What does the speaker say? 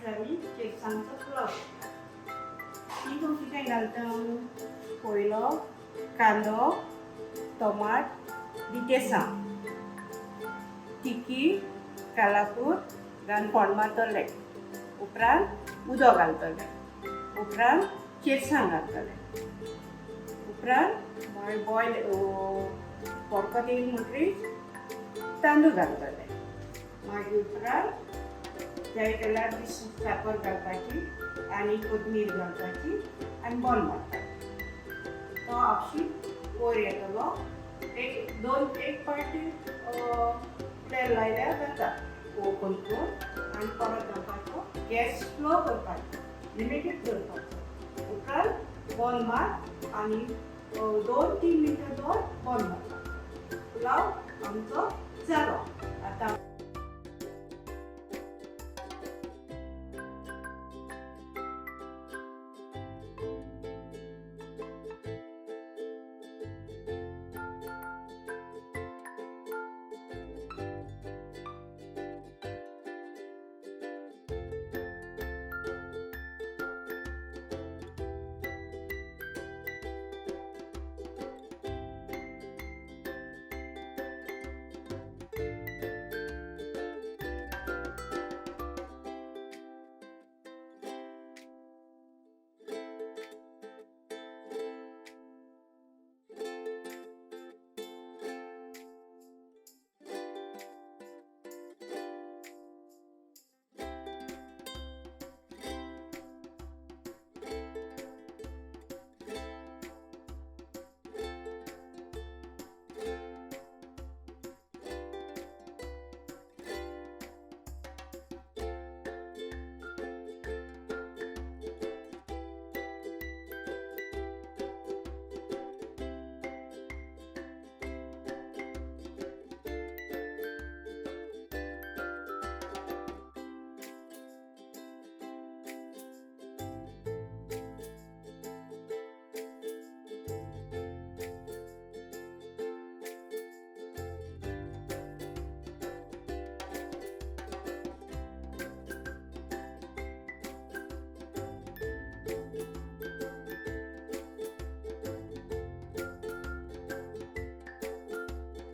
करता आमी केसांचो पुलाव. तितून कितें घालता पयलो कांदो, टमाट, केसां, तिकी, कालापूर घालून फोण्ण मारतले. उपरांत उदक घालतले. उपरांत केसां घालतले. उपरांत बॉयल फडको येयली म्हणटरीच तांदूळ घालतले. मागीर उपरांत जाय जाल्यार साकर घालपाची आनी कोथमीर घालपाची आनी बॉल मारपाची. तो आपशी वयर येतलो. एक पाटी तेल लायल्यार जाता. ओपन करून आनी परत घालपाचो. गॅस स्लो करपाचो, लिमिटेड करपाचो. उपरांत बॉल मार आनी 2-3 मिनटां दवर बॉल मारपाचो. पुलाव आमचो जालो. आतां